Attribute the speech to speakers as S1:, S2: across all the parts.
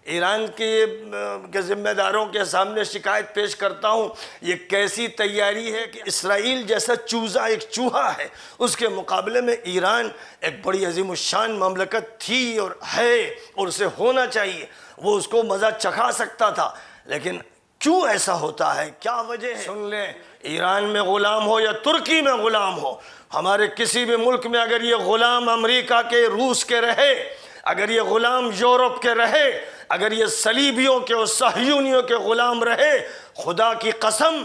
S1: ایران کے ذمہ داروں کے سامنے شکایت پیش کرتا ہوں، یہ کیسی تیاری ہے کہ اسرائیل جیسا چوزا ایک چوہا ہے، اس کے مقابلے میں ایران ایک بڑی عظیم الشان مملکت تھی اور ہے اور اسے ہونا چاہیے، وہ اس کو مزہ چکھا سکتا تھا، لیکن کیوں ایسا ہوتا ہے، کیا وجہ ہے؟ سن لیں، ایران میں غلام ہو یا ترکی میں غلام ہو، ہمارے کسی بھی ملک میں اگر یہ غلام امریکہ کے، روس کے رہے، اگر یہ غلام یورپ کے رہے، اگر یہ صلیبیوں کے اور صہیونیوں کے غلام رہے، خدا کی قسم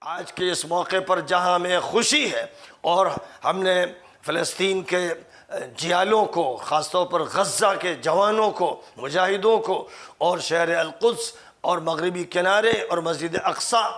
S1: آج کے اس موقع پر جہاں ہمیں خوشی ہے اور ہم نے فلسطین کے جیالوں کو، خاص طور پر غزہ کے جوانوں کو، مجاہدوں کو اور شہر القدس اور مغربی کنارے اور مسجد اقصیٰ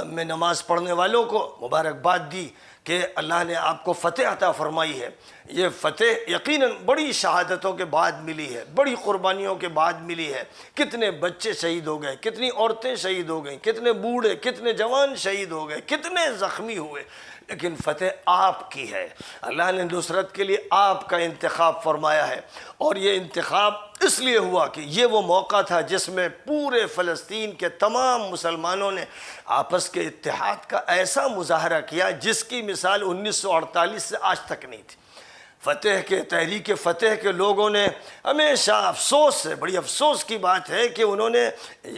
S1: میں نماز پڑھنے والوں کو مبارکباد دی کہ اللہ نے آپ کو فتح عطا فرمائی ہے۔ یہ فتح یقیناً بڑی شہادتوں کے بعد ملی ہے، بڑی قربانیوں کے بعد ملی ہے۔ کتنے بچے شہید ہو گئے، کتنی عورتیں شہید ہو گئیں، کتنے بوڑھے، کتنے جوان شہید ہو گئے، کتنے زخمی ہوئے، لیکن فتح آپ کی ہے۔ اللہ نے نصرت کے لیے آپ کا انتخاب فرمایا ہے، اور یہ انتخاب اس لیے ہوا کہ یہ وہ موقع تھا جس میں پورے فلسطین کے تمام مسلمانوں نے آپس کے اتحاد کا ایسا مظاہرہ کیا جس کی مثال 1948 سے آج تک نہیں تھی۔ تحریک فتح کے لوگوں نے ہمیشہ افسوس سے، بڑی افسوس کی بات ہے کہ انہوں نے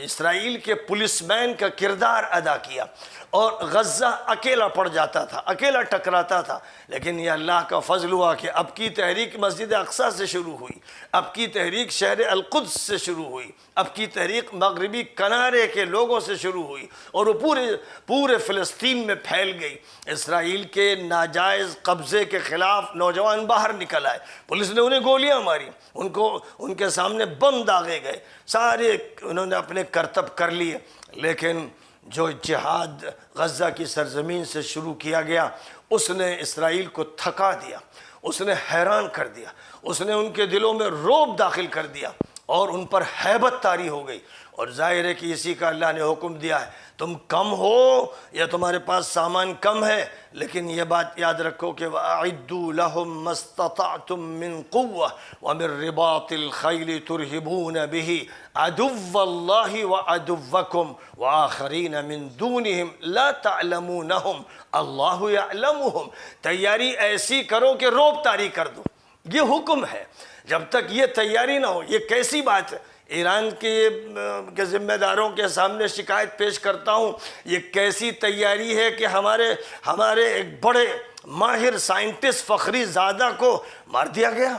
S1: اسرائیل کے پولیس مین کا کردار ادا کیا اور غزہ اکیلا پڑ جاتا تھا، اکیلا ٹکراتا تھا، لیکن یہ اللہ کا فضل ہوا کہ اب کی تحریک مسجد اقصیٰ سے شروع ہوئی، اب کی تحریک شہر القدس سے شروع ہوئی، اب کی تحریک مغربی کنارے کے لوگوں سے شروع ہوئی اور وہ پورے فلسطین میں پھیل گئی۔ اسرائیل کے ناجائز قبضے کے خلاف نوجوان باہر نکل آئے، پولیس نے انہیں گولیاں ماری، ان کے سامنے بم داغے گئے، سارے انہوں نے اپنے کرتب کر لیے، لیکن جو جہاد غزہ کی سرزمین سے شروع کیا گیا اس نے اسرائیل کو تھکا دیا، اس نے حیران کر دیا، اس نے ان کے دلوں میں رعب داخل کر دیا اور ان پر ہیبت طاری ہو گئی، اور ظاہر ہے کہ اسی کا اللہ نے حکم دیا ہے، تم کم ہو یا تمہارے پاس سامان کم ہے، لیکن یہ بات یاد رکھو کہ وَأَعِدُّوا لَهُم مَّا اسْتَطَعْتُم مِّن قُوَّةٍ وَمِن رِّبَاطِ الْخَيْلِ تُرْهِبُونَ بِهِ عَدُوَّ اللَّهِ وَعَدُوَّكُمْ وَآخَرِينَ مِن دُونِهِمْ لَا تَعْلَمُونَهُمْ اللَّهُ يَعْلَمُهُمْ۔ تیاری ایسی کرو کہ رعب طاری کر دو، یہ حکم ہے۔ جب تک یہ تیاری نہ ہو، یہ کیسی بات ہے؟ ایران کے ذمہ داروں کے سامنے شکایت پیش کرتا ہوں، یہ کیسی تیاری ہے کہ ہمارے ایک بڑے ماہر سائنٹسٹ فخری زادہ کو مار دیا گیا،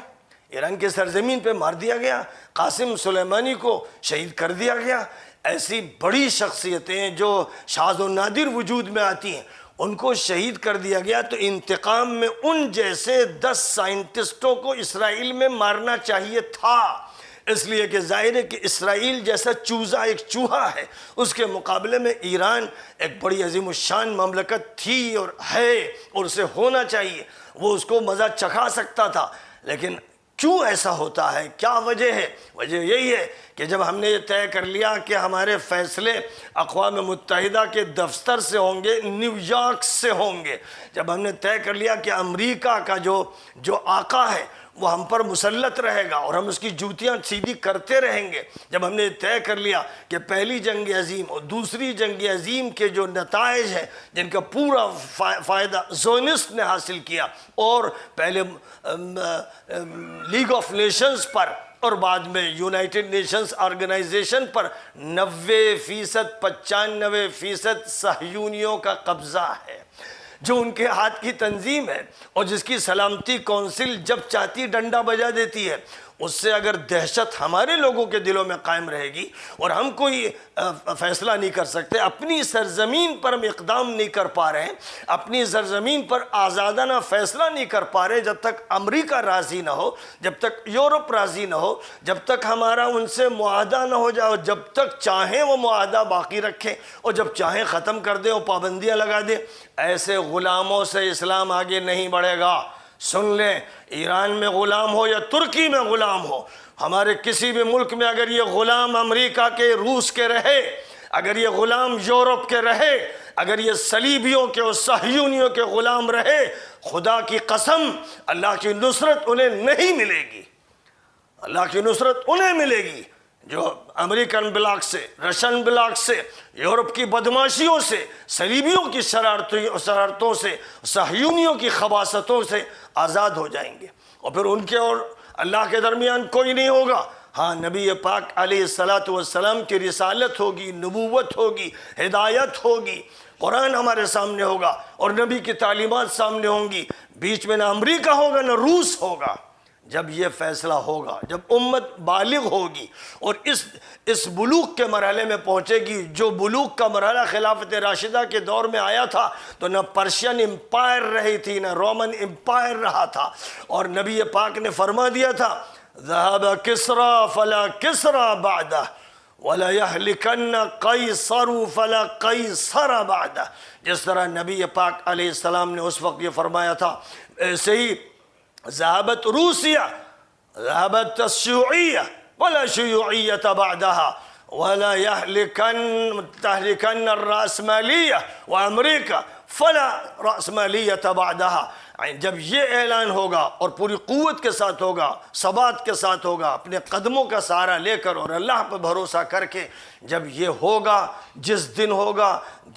S1: ایران کے سرزمین پہ مار دیا گیا، قاسم سلیمانی کو شہید کر دیا گیا۔ ایسی بڑی شخصیتیں جو شاذ و نادر وجود میں آتی ہیں ان کو شہید کر دیا گیا، تو انتقام میں ان جیسے 10 سائنٹسٹوں کو اسرائیل میں مارنا چاہیے تھا، اس لیے کہ ظاہر ہے کہ اسرائیل جیسا چوزا ایک چوہا ہے، اس کے مقابلے میں ایران ایک بڑی عظیم الشان مملکت تھی اور ہے اور اسے ہونا چاہیے، وہ اس کو مزہ چکھا سکتا تھا، لیکن کیوں ایسا ہوتا ہے، کیا وجہ ہے؟ وجہ یہی ہے کہ جب ہم نے یہ طے کر لیا کہ ہمارے فیصلے اقوام متحدہ کے دفتر سے ہوں گے، نیو یارک سے ہوں گے، جب ہم نے طے کر لیا کہ امریکہ کا جو آقا ہے وہ ہم پر مسلط رہے گا اور ہم اس کی جوتیاں سیدھی کرتے رہیں گے، جب ہم نے طے کر لیا کہ پہلی جنگ عظیم اور دوسری جنگ عظیم کے جو نتائج ہیں جن کا پورا فائدہ زونسٹ نے حاصل کیا، اور پہلے لیگ آف نیشنز پر اور بعد میں یونائٹڈ نیشنز آرگنائزیشن پر 90% 95% صہیونیوں کا قبضہ ہے، جو ان کے ہاتھ کی تنظیم ہے اور جس کی سلامتی کونسل جب چاہتی ڈنڈا بجا دیتی ہے، اس سے اگر دہشت ہمارے لوگوں کے دلوں میں قائم رہے گی اور ہم کوئی فیصلہ نہیں کر سکتے، اپنی سرزمین پر ہم اقدام نہیں کر پا رہے ہیں، اپنی سرزمین پر آزادانہ فیصلہ نہیں کر پا رہے، جب تک امریکہ راضی نہ ہو، جب تک یورپ راضی نہ ہو، جب تک ہمارا ان سے معاہدہ نہ ہو جائے، اور جب تک چاہیں وہ معاہدہ باقی رکھیں اور جب چاہیں ختم کر دیں اور پابندیاں لگا دیں، ایسے غلاموں سے اسلام آگے نہیں بڑھے گا۔ سن لیں، ایران میں غلام ہو یا ترکی میں غلام ہو، ہمارے کسی بھی ملک میں اگر یہ غلام امریکہ کے، روس کے رہے، اگر یہ غلام یورپ کے رہے، اگر یہ صلیبیوں کے اور صہیونیوں کے غلام رہے، خدا کی قسم اللہ کی نصرت انہیں نہیں ملے گی، اللہ کی نصرت انہیں ملے گی جو امریکن بلاک سے، رشین بلاک سے، یورپ کی بدماشیوں سے، صلیبیوں کی شرارتوں سے، صہیونیوں کی خباثتوں سے آزاد ہو جائیں گے، اور پھر ان کے اور اللہ کے درمیان کوئی نہیں ہوگا۔ ہاں، نبی پاک علیہ السلام کی رسالت ہوگی، نبوت ہوگی، ہدایت ہوگی، قرآن ہمارے سامنے ہوگا اور نبی کی تعلیمات سامنے ہوں گی، بیچ میں نہ امریکہ ہوگا نہ روس ہوگا۔ جب یہ فیصلہ ہوگا، جب امت بالغ ہوگی اور اس بلوغ کے مرحلے میں پہنچے گی، جو بلوغ کا مرحلہ خلافت راشدہ کے دور میں آیا تھا، تو نہ پرشین امپائر رہی تھی نہ رومن امپائر رہا تھا، اور نبی پاک نے فرما دیا تھا ذهب كسرى فلا كسرى بعده ولا يهلكن قيصر فلا قيصر بعده۔ جس طرح نبی پاک علیہ السلام نے اس وقت یہ فرمایا تھا، ایسے ہی ذهبت روسیہ، ذهبت الشیوعیہ ولا شیوعیۃ بعدها ولا تهلكن الرأسمالية وامریکہ فلا رأسمالية بعدها۔ جب یہ اعلان ہوگا اور پوری قوت کے ساتھ ہوگا، ثبات کے ساتھ ہوگا، اپنے قدموں کا سہارا لے کر اور اللہ پر بھروسہ کر کے، جب یہ ہوگا، جس دن ہوگا،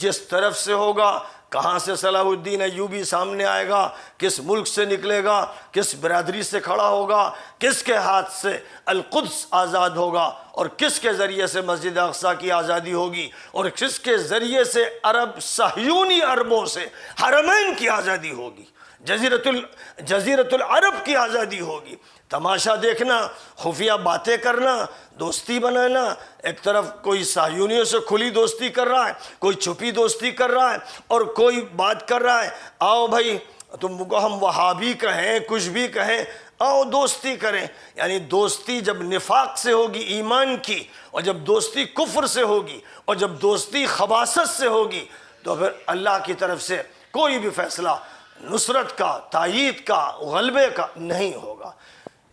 S1: جس طرف سے ہوگا، کہاں سے صلاح الدین ایوبی سامنے آئے گا، کس ملک سے نکلے گا، کس برادری سے کھڑا ہوگا، کس کے ہاتھ سے القدس آزاد ہوگا، اور کس کے ذریعے سے مسجد اقصیٰ کی آزادی ہوگی، اور کس کے ذریعے سے عرب صہیونی عربوں سے حرمین کی آزادی ہوگی، جزیرت العرب کی آزادی ہوگی۔ تماشا دیکھنا، خفیہ باتیں کرنا، دوستی بنانا، ایک طرف کوئی صہیونیوں سے کھلی دوستی کر رہا ہے، کوئی چھپی دوستی کر رہا ہے، اور کوئی بات کر رہا ہے آؤ بھائی تم کو ہم وہابی کہیں، کچھ بھی کہیں، آؤ دوستی کریں۔ یعنی دوستی جب نفاق سے ہوگی ایمان کی، اور جب دوستی کفر سے ہوگی، اور جب دوستی خباثت سے ہوگی، تو پھر اللہ کی طرف سے کوئی بھی فیصلہ نصرت کا، تائید کا، غلبے کا نہیں ہوگا۔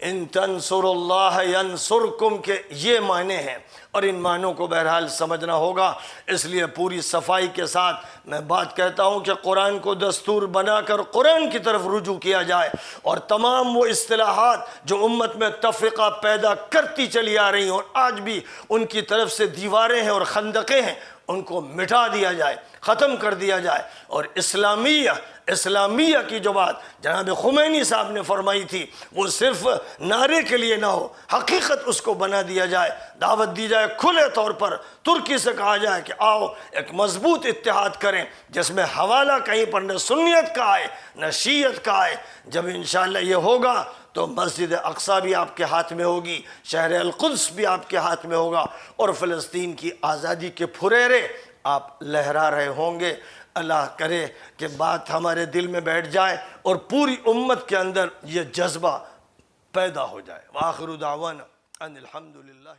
S1: ان تنصر اللہ ینصرکم کے یہ معنی ہیں، اور ان معنوں کو بہرحال سمجھنا ہوگا۔ اس لیے پوری صفائی کے ساتھ میں بات کہتا ہوں کہ قرآن کو دستور بنا کر قرآن کی طرف رجوع کیا جائے، اور تمام وہ اصطلاحات جو امت میں تفرقہ پیدا کرتی چلی آ رہی ہیں اور آج بھی ان کی طرف سے دیواریں ہیں اور خندقیں ہیں، ان کو مٹا دیا جائے، ختم کر دیا جائے، اور اسلامیہ کی جو بات جناب خمینی صاحب نے فرمائی تھی، وہ صرف نعرے کے لیے نہ ہو، حقیقت اس کو بنا دیا جائے، دعوت دی جائے کھلے طور پر، ترکی سے کہا جائے کہ آؤ ایک مضبوط اتحاد کریں، جس میں حوالہ کہیں پر نہ سنیت کا آئے نہ شیعت کا آئے۔ جب انشاءاللہ یہ ہوگا تو مسجد اقصیٰ بھی آپ کے ہاتھ میں ہوگی، شہر القدس بھی آپ کے ہاتھ میں ہوگا، اور فلسطین کی آزادی کے پھریرے آپ لہرا رہے ہوں گے۔ اللہ کرے کہ بات ہمارے دل میں بیٹھ جائے اور پوری امت کے اندر یہ جذبہ پیدا ہو جائے۔ وآخر دعوانا ان الحمدللہ